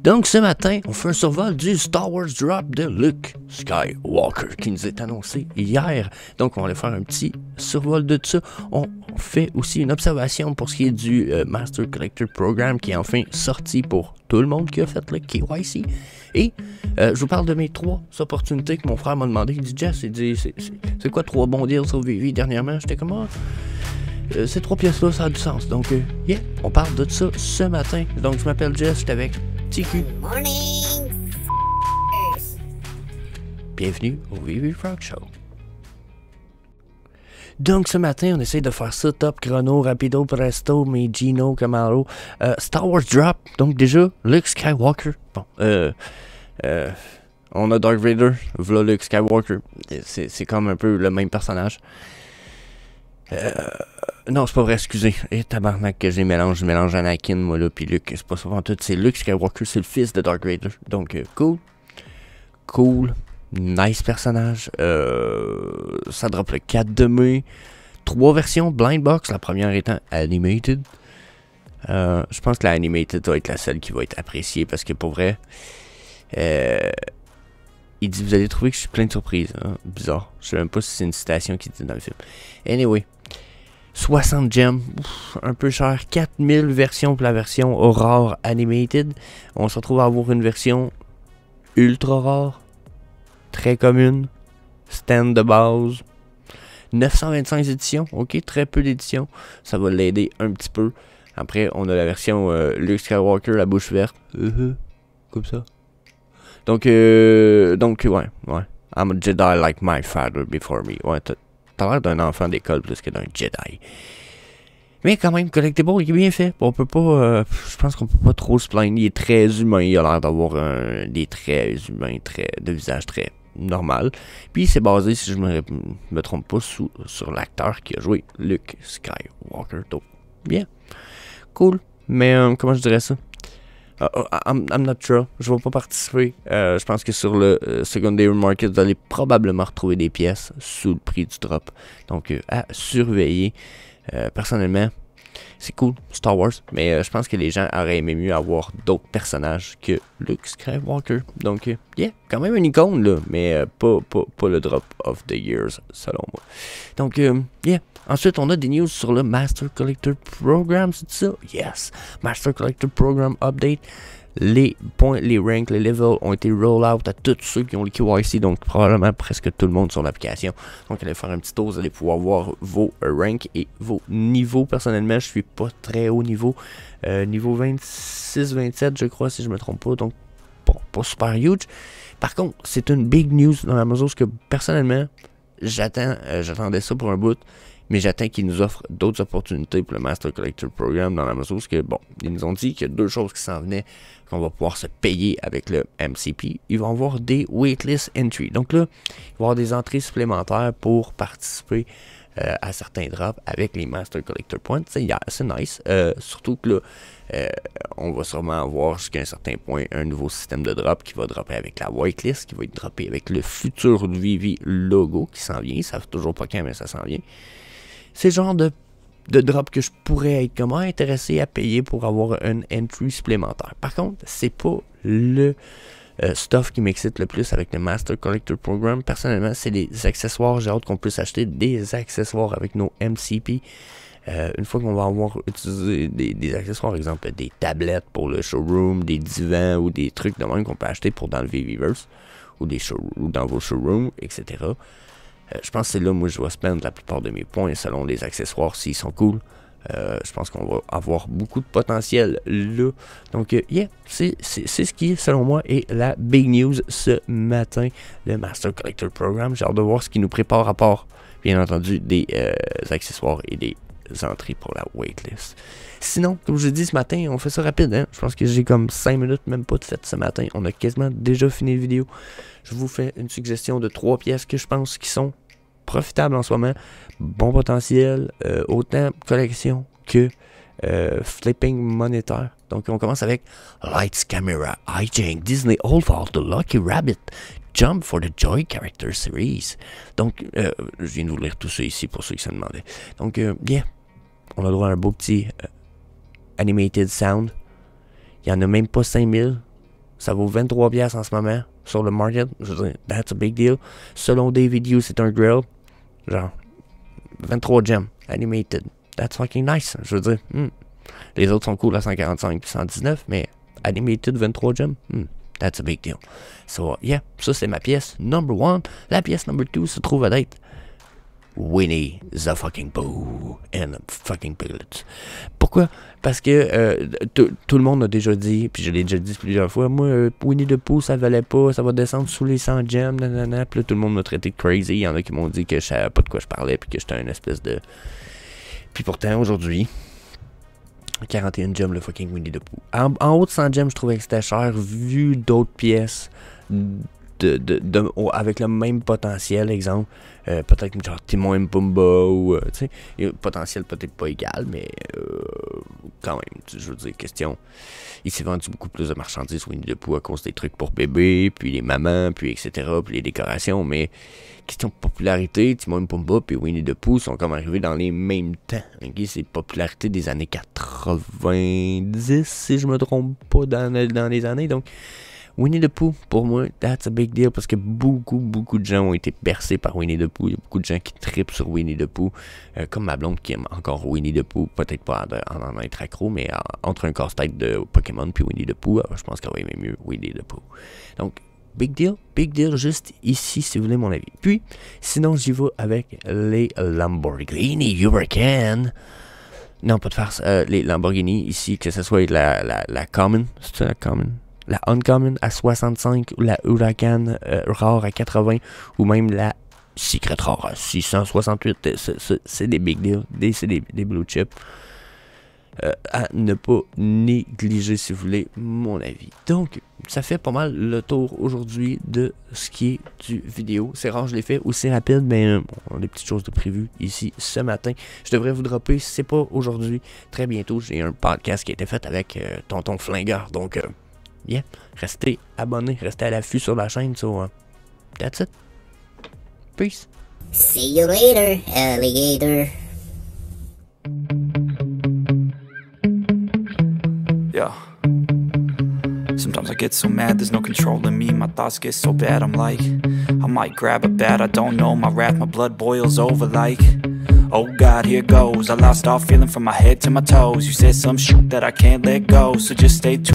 Donc ce matin, on fait un survol du Star Wars Drop de Luke Skywalker qui nous est annoncé hier. Donc on va aller faire un petit survol de ça. On fait aussi une observation pour ce qui est du Master Collector Program qui est enfin sorti pour tout le monde qui a fait le KYC. Et je vous parle de mes 3 opportunités que mon frère m'a demandé. Il dit Jess, c'est quoi 3 bons deals sur VV dernièrement? J'étais comme ces 3 pièces-là, ça a du sens. Donc, yeah, on parle de ça ce matin. Donc, je m'appelle Jess, je suis avec TQ. Morning. Bienvenue au VV Frog Show. Donc, ce matin, on essaie de faire ça top chrono, rapido, presto, mais Gino, Camaro. Star Wars Drop. Donc, déjà, Luke Skywalker. Bon, on a Darth Vader, voilà Luke Skywalker. C'est comme un peu le même personnage. Non, c'est pas vrai, excusez. Et tabarnak que je mélange Anakin, moi là, puis Luke. C'est pas ça en tout, c'est Luke Skywalker, c'est le fils de Darth Vader. Donc, cool. Nice personnage. Ça drop le 4 de mai. 3 versions blind box, la première étant animated. Je pense que la animated va être la seule qui va être appréciée parce que pour vrai, il dit vous allez trouver que je suis plein de surprises. Hein? Bizarre. Je sais même pas si c'est une citation qui dit dans le film. Anyway. 60 gemmes, un peu cher, 4000 versions pour la version rare animated. On se retrouve à avoir une version ultra rare, très commune, stand de base, 925 éditions, ok, très peu d'éditions, ça va l'aider un petit peu. Après, on a la version Luke Skywalker, la bouche verte, comme ça. Donc ouais. I'm a Jedi like my father before me. Ouais, t'as l'air d'un enfant d'école plus que d'un Jedi. Mais quand même, Collectible, il est bien fait. On peut pas... je pense qu'on peut pas trop se plaindre. Il est très humain. Il a l'air d'avoir des traits humains, de visage très normal. Puis c'est basé, si je me trompe pas, sur l'acteur qui a joué Luke Skywalker. Donc, bien. Cool. Mais comment je dirais ça? I'm not sure. Je vais pas participer. Je pense que sur le secondary market, vous allez probablement retrouver des pièces sous le prix du drop. Donc, à surveiller. Personnellement, c'est cool, Star Wars. Mais je pense que les gens auraient aimé mieux avoir d'autres personnages que Luke Skywalker. Donc, yeah, quand même une icône, là. Mais pas le drop of the years, selon moi. Donc, yeah. Ensuite, on a des news sur le Master Collector Program, c'est ça? Yes! Master Collector Program Update. Les points, les ranks, les levels ont été roll out à tous ceux qui ont le KYC, donc probablement presque tout le monde sur l'application. Donc, allez faire un petit tour, vous allez pouvoir voir vos ranks et vos niveaux. Personnellement, je suis pas très haut niveau. Niveau 26-27, je crois, si je me trompe pas. Donc, bon, pas super huge. Par contre, c'est une big news dans la mesure que, personnellement, j'attendais ça pour un bout. Mais j'attends qu'ils nous offrent d'autres opportunités pour le Master Collector Program dans la mesure où, bon, ils nous ont dit qu'il y a 2 choses qui s'en venaient, qu'on va pouvoir se payer avec le MCP. Ils vont avoir des waitlist entry. Donc là, il va y avoir des entrées supplémentaires pour participer à certains drops avec les Master Collector Points. C'est nice. Surtout que là, on va sûrement avoir jusqu'à un certain point un nouveau système de drop qui va dropper avec la whitelist, qui va être droppé avec le futur VV logo qui s'en vient. Ça fait toujours pas quand, mais ça s'en vient. C'est le genre de drop que je pourrais être comment intéressé à payer pour avoir une entry supplémentaire. Par contre, c'est pas le stuff qui m'excite le plus avec le Master Collector Program. Personnellement, c'est les accessoires. J'ai hâte qu'on puisse acheter des accessoires avec nos MCP. Une fois qu'on va avoir utilisé des accessoires, par exemple des tablettes pour le showroom, des divans ou des trucs de même qu'on peut acheter pour dans le VVverse ou dans vos showrooms, etc. Je pense que c'est là où je vais spend la plupart de mes points selon les accessoires s'ils sont cool. Je pense qu'on va avoir beaucoup de potentiel là. Donc, yeah, c'est ce qui, selon moi, est la big news ce matin, le Master Collector Program. J'ai hâte de voir ce qui nous prépare à part, bien entendu, des accessoires et des entrées pour la waitlist. Sinon, comme je vous ai dit ce matin, on fait ça rapide. Hein? Je pense que j'ai comme 5 minutes, même pas de fait ce matin. On a quasiment déjà fini la vidéo. Je vous fais une suggestion de 3 pièces que je pense qui sont profitables en ce moment. Bon potentiel, autant collection que flipping monétaire. Donc, on commence avec Lights Camera Hijink Disney Old Fall The Lucky Rabbit Jump for the Joy Character Series. Donc, je viens de vous lire tout ça ici pour ceux qui se demandaient. Donc, yeah, on a droit à un beau petit animated sound. Il n'y en a même pas 5000. Ça vaut 23$ en ce moment sur le market. Je veux dire, that's a big deal. Selon David Hughes, c'est un grill. Genre, 23 gems, animated. That's fucking nice. Je veux dire, les autres sont cool à 145 et 119, mais animated 23 gems, that's a big deal. So, yeah, ça c'est ma pièce number 1. La pièce number 2 se trouve à être Winnie the fucking Pooh and fucking Piglets. Pourquoi? Parce que tout le monde a déjà dit, puis je l'ai déjà dit plusieurs fois, moi, Winnie the Pooh, ça valait pas, ça va descendre sous les 100 gems, nanana. Puis là, tout le monde m'a traité de crazy. Il y en a qui m'ont dit que je savais pas de quoi je parlais, puis que j'étais un espèce de... Puis pourtant, aujourd'hui, 41 gems, le fucking Winnie the Pooh. En haut de 100 gems, je trouvais que c'était cher, vu d'autres pièces avec le même potentiel, exemple, peut-être genre Timon et Pumba, ou, tu sais, potentiel peut-être pas égal, mais quand même, je veux dire, question, il s'est vendu beaucoup plus de marchandises Winnie the Pooh à cause des trucs pour bébés, puis les mamans, puis etc., puis les décorations, mais question de popularité, Timon et Pumba puis Winnie the Pooh sont comme arrivés dans les mêmes temps, ok, c'est popularité des années 90, si je me trompe pas, dans les années, donc Winnie the Pooh, pour moi, that's a big deal parce que beaucoup de gens ont été bercés par Winnie the Pooh. Il y a beaucoup de gens qui trippent sur Winnie the Pooh, comme ma blonde qui aime encore Winnie the Pooh. Peut-être pas en être accro, mais entre un casse-tête de Pokémon puis Winnie the Pooh, je pense qu'elle va aimer mieux Winnie the Pooh. Donc, big deal, juste ici si vous voulez mon avis. Puis, sinon, j'y vais avec les Lamborghini Huracan. Non, pas de farce, les Lamborghini ici, que ce soit la Common, c'est la Common? La Uncommon à 65, ou la Huracan rare à 80, ou même la Secret rare à 668. C'est des big deals, c'est des blue chips. À ne pas négliger, si vous voulez, mon avis. Donc, ça fait pas mal le tour aujourd'hui de ce qui est du vidéo. C'est rare, je l'ai fait aussi rapide, mais on a des petites choses de prévues ici ce matin. Je devrais vous dropper, si c'est pas aujourd'hui, très bientôt. J'ai un podcast qui a été fait avec Tonton Flingueur, donc... yeah, restez abonnés, restez à l'affût sur la chaîne, so that's it. Peace. See you later, alligator. Yeah. Sometimes I get so mad, there's no controlling me. My thoughts get so bad, I'm like, I might grab a bat, I don't know. My wrath, my blood boils over like, oh God, here goes. I lost all feeling from my head to my toes. You said some shit that I can't let go, so just stay tuned.